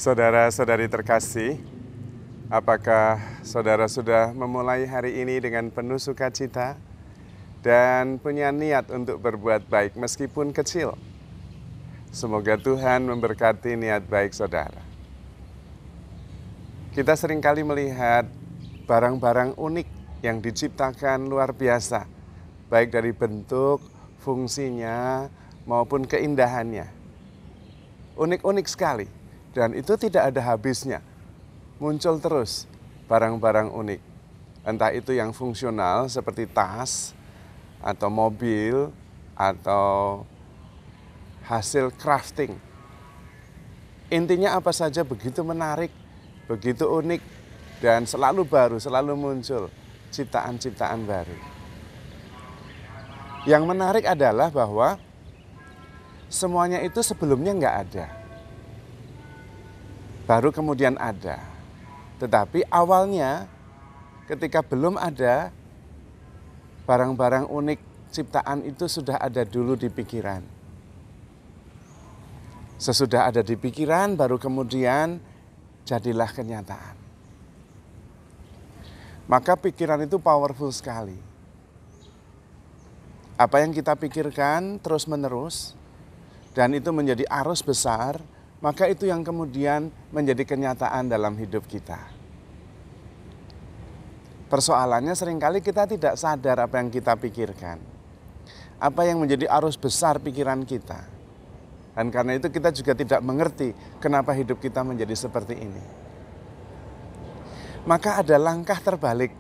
Saudara-saudari terkasih, apakah saudara sudah memulai hari ini dengan penuh sukacita dan punya niat untuk berbuat baik meskipun kecil? Semoga Tuhan memberkati niat baik saudara. Kita seringkali melihat barang-barang unik yang diciptakan luar biasa, baik dari bentuk, fungsinya, maupun keindahannya. Unik-unik sekali. Dan itu tidak ada habisnya, muncul terus barang-barang unik. Entah itu yang fungsional seperti tas, atau mobil, atau hasil crafting. Intinya apa saja begitu menarik, begitu unik, dan selalu baru, selalu muncul ciptaan-ciptaan baru. Yang menarik adalah bahwa semuanya itu sebelumnya nggak ada. Baru kemudian ada. Tetapi awalnya ketika belum ada, barang-barang unik ciptaan itu sudah ada dulu di pikiran. Sesudah ada di pikiran, baru kemudian jadilah kenyataan. Maka pikiran itu powerful sekali. Apa yang kita pikirkan terus-menerus, dan itu menjadi arus besar, maka itu yang kemudian menjadi kenyataan dalam hidup kita. Persoalannya seringkali kita tidak sadar apa yang kita pikirkan. Apa yang menjadi arus besar pikiran kita. Dan karena itu kita juga tidak mengerti kenapa hidup kita menjadi seperti ini. Maka ada langkah terbalik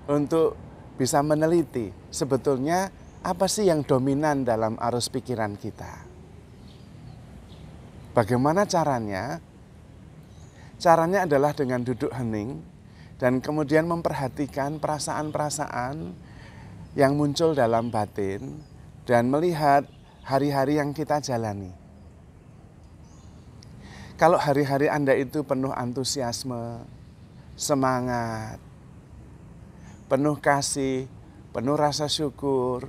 untuk bisa meneliti sebetulnya apa sih yang dominan dalam arus pikiran kita. Bagaimana caranya? Caranya adalah dengan duduk hening dan kemudian memperhatikan perasaan-perasaan yang muncul dalam batin dan melihat hari-hari yang kita jalani. Kalau hari-hari Anda itu penuh antusiasme, semangat, penuh kasih, penuh rasa syukur,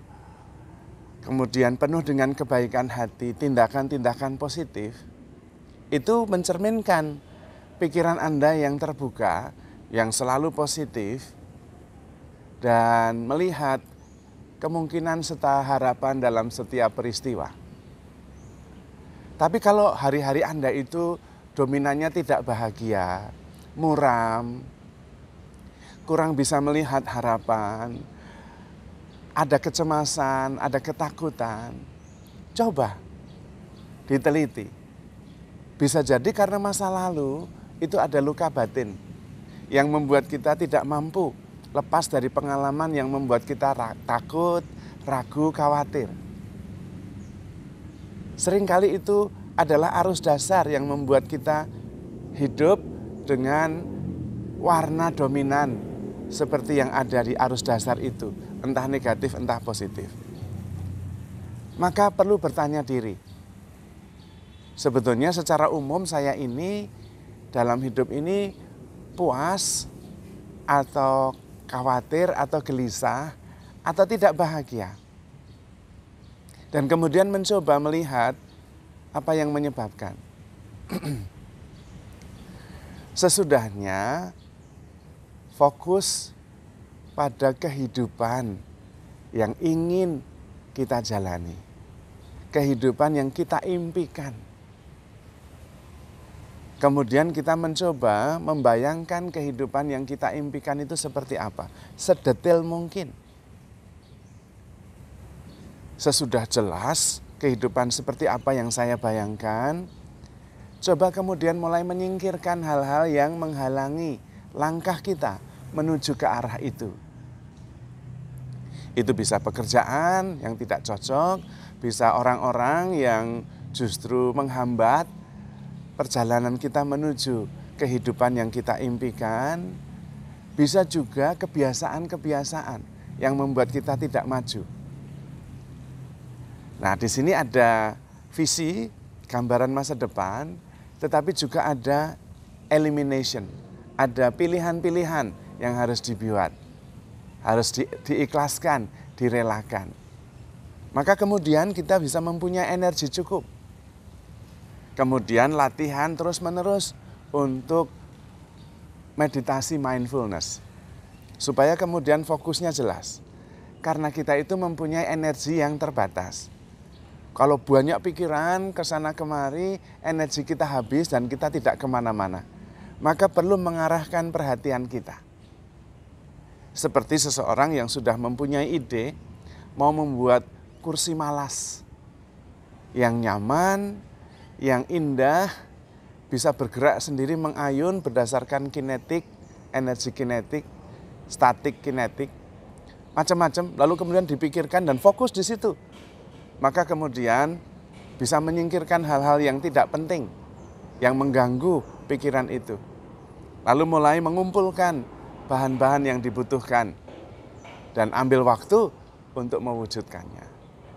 kemudian penuh dengan kebaikan hati, tindakan-tindakan positif, itu mencerminkan pikiran Anda yang terbuka, yang selalu positif, dan melihat kemungkinan serta harapan dalam setiap peristiwa. Tapi kalau hari-hari Anda itu dominannya tidak bahagia, muram, kurang bisa melihat harapan, ada kecemasan, ada ketakutan, coba diteliti. Bisa jadi karena masa lalu itu ada luka batin yang membuat kita tidak mampu lepas dari pengalaman yang membuat kita takut, ragu, khawatir. Seringkali itu adalah arus dasar yang membuat kita hidup dengan warna dominan seperti yang ada di arus dasar itu, entah negatif, entah positif. Maka perlu bertanya diri, sebetulnya secara umum saya ini dalam hidup ini puas atau khawatir atau gelisah atau tidak bahagia. Dan kemudian mencoba melihat apa yang menyebabkan. Sesudahnya fokus pada kehidupan yang ingin kita jalani. Kehidupan yang kita impikan. Kemudian kita mencoba membayangkan kehidupan yang kita impikan itu seperti apa. Sedetail mungkin. Sesudah jelas kehidupan seperti apa yang saya bayangkan, coba kemudian mulai menyingkirkan hal-hal yang menghalangi langkah kita menuju ke arah itu. Itu bisa pekerjaan yang tidak cocok, bisa orang-orang yang justru menghambat perjalanan kita menuju kehidupan yang kita impikan, bisa juga kebiasaan-kebiasaan yang membuat kita tidak maju. Nah, di sini ada visi, gambaran masa depan, tetapi juga ada elimination, ada pilihan-pilihan yang harus dibuat, harus diikhlaskan, direlakan. Maka kemudian kita bisa mempunyai energi cukup. Kemudian latihan terus-menerus untuk meditasi mindfulness. Supaya kemudian fokusnya jelas. Karena kita itu mempunyai energi yang terbatas. Kalau banyak pikiran kesana kemari, energi kita habis dan kita tidak kemana-mana. Maka perlu mengarahkan perhatian kita. Seperti seseorang yang sudah mempunyai ide, mau membuat kursi malas. Yang nyaman, yang indah, bisa bergerak sendiri mengayun berdasarkan kinetik, energi kinetik, statik kinetik, macam-macam. Lalu kemudian dipikirkan dan fokus di situ. Maka kemudian bisa menyingkirkan hal-hal yang tidak penting, yang mengganggu pikiran itu. Lalu mulai mengumpulkan bahan-bahan yang dibutuhkan dan ambil waktu untuk mewujudkannya.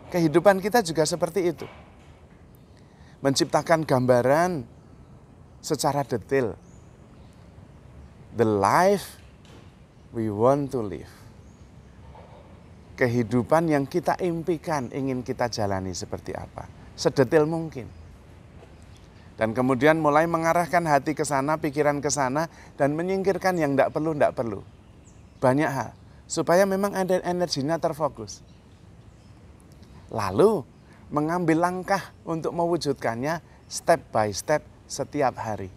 Kehidupan kita juga seperti itu. Menciptakan gambaran secara detail. The life we want to live. Kehidupan yang kita impikan, ingin kita jalani seperti apa. Sedetail mungkin. Dan kemudian mulai mengarahkan hati ke sana, pikiran ke sana, dan menyingkirkan yang tidak perlu. Banyak hal. Supaya memang ada energinya terfokus. Lalu mengambil langkah untuk mewujudkannya step by step setiap hari.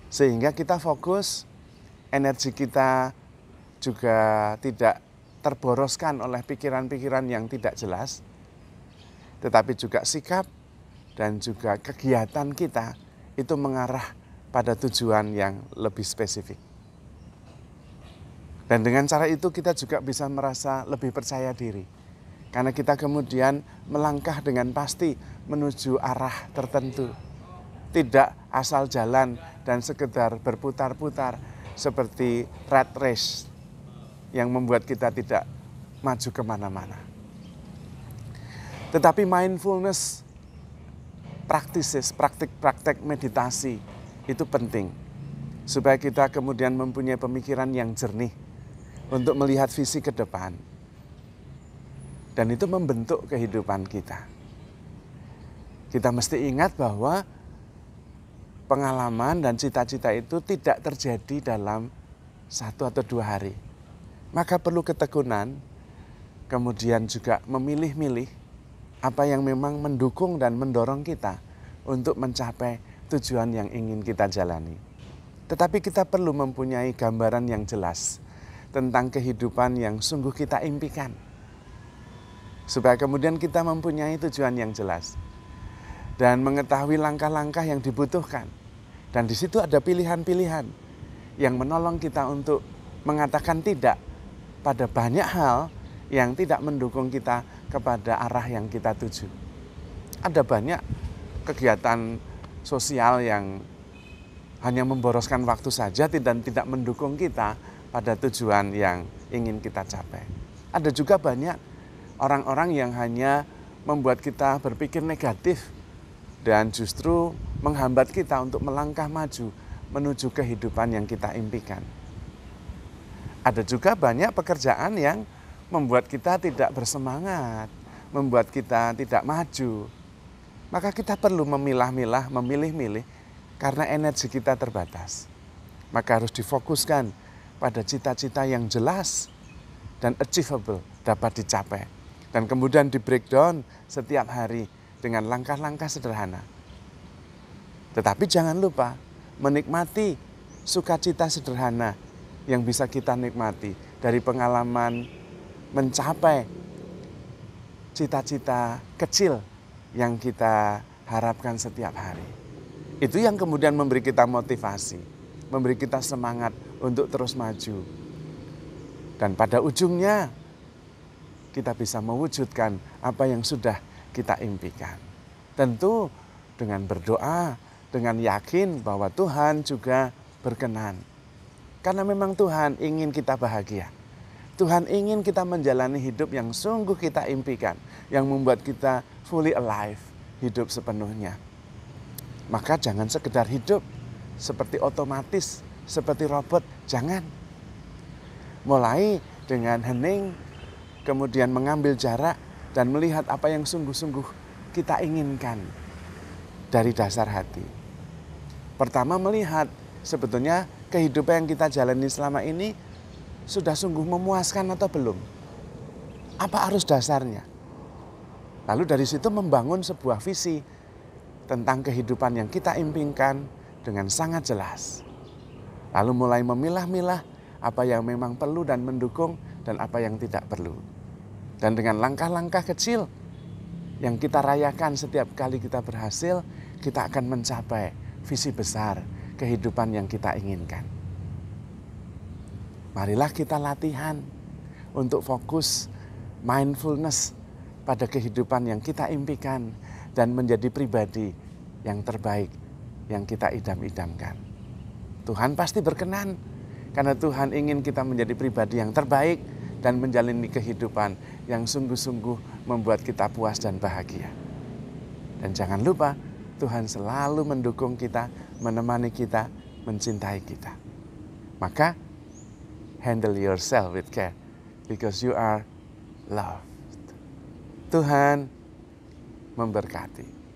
Sehingga kita fokus, energi kita juga tidak terboroskan oleh pikiran-pikiran yang tidak jelas, tetapi juga sikap dan juga kegiatan kita itu mengarah pada tujuan yang lebih spesifik. Dan dengan cara itu kita juga bisa merasa lebih percaya diri. Karena kita kemudian melangkah dengan pasti menuju arah tertentu. Tidak asal jalan dan sekedar berputar-putar seperti rat race yang membuat kita tidak maju kemana-mana. Tetapi mindfulness practices, praktik-praktik meditasi itu penting. Supaya kita kemudian mempunyai pemikiran yang jernih untuk melihat visi ke depan. Dan itu membentuk kehidupan kita. Kita mesti ingat bahwa pengalaman dan cita-cita itu tidak terjadi dalam 1 atau 2 hari. Maka perlu ketekunan, kemudian juga memilih-milih apa yang memang mendukung dan mendorong kita untuk mencapai tujuan yang ingin kita jalani. Tetapi kita perlu mempunyai gambaran yang jelas tentang kehidupan yang sungguh kita impikan. Supaya kemudian kita mempunyai tujuan yang jelas. Dan mengetahui langkah-langkah yang dibutuhkan. Dan di situ ada pilihan-pilihan yang menolong kita untuk mengatakan tidak pada banyak hal yang tidak mendukung kita kepada arah yang kita tuju. Ada banyak kegiatan sosial yang hanya memboroskan waktu saja dan tidak mendukung kita pada tujuan yang ingin kita capai. Ada juga banyak orang-orang yang hanya membuat kita berpikir negatif dan justru menghambat kita untuk melangkah maju menuju kehidupan yang kita impikan. Ada juga banyak pekerjaan yang membuat kita tidak bersemangat, membuat kita tidak maju. Maka kita perlu memilah-milah, memilih-milih karena energi kita terbatas. Maka harus difokuskan pada cita-cita yang jelas dan achievable, dapat dicapai. Dan kemudian di breakdown setiap hari dengan langkah-langkah sederhana. Tetapi jangan lupa menikmati sukacita sederhana yang bisa kita nikmati dari pengalaman mencapai cita-cita kecil yang kita harapkan setiap hari. Itu yang kemudian memberi kita motivasi, memberi kita semangat untuk terus maju. Dan pada ujungnya kita bisa mewujudkan apa yang sudah kita impikan. Tentu dengan berdoa, dengan yakin bahwa Tuhan juga berkenan. Karena memang Tuhan ingin kita bahagia. Tuhan ingin kita menjalani hidup yang sungguh kita impikan. Yang membuat kita fully alive, hidup sepenuhnya. Maka jangan sekedar hidup seperti otomatis, seperti robot. Jangan. Mulai dengan hening, kemudian mengambil jarak dan melihat apa yang sungguh-sungguh kita inginkan dari dasar hati. Pertama melihat sebetulnya kehidupan yang kita jalani selama ini sudah sungguh memuaskan atau belum. Apa arus dasarnya? Lalu dari situ membangun sebuah visi tentang kehidupan yang kita impikan dengan sangat jelas. Lalu mulai memilah-milah apa yang memang perlu dan mendukung dan apa yang tidak perlu. Dan dengan langkah-langkah kecil yang kita rayakan setiap kali kita berhasil, kita akan mencapai visi besar kehidupan yang kita inginkan. Marilah kita latihan untuk fokus mindfulness pada kehidupan yang kita impikan dan menjadi pribadi yang terbaik yang kita idam-idamkan. Tuhan pasti berkenan karena Tuhan ingin kita menjadi pribadi yang terbaik dan menjalani kehidupan yang sungguh-sungguh membuat kita puas dan bahagia. Dan jangan lupa, Tuhan selalu mendukung kita, menemani kita, mencintai kita. Maka, handle yourself with care, because you are loved. Tuhan memberkati.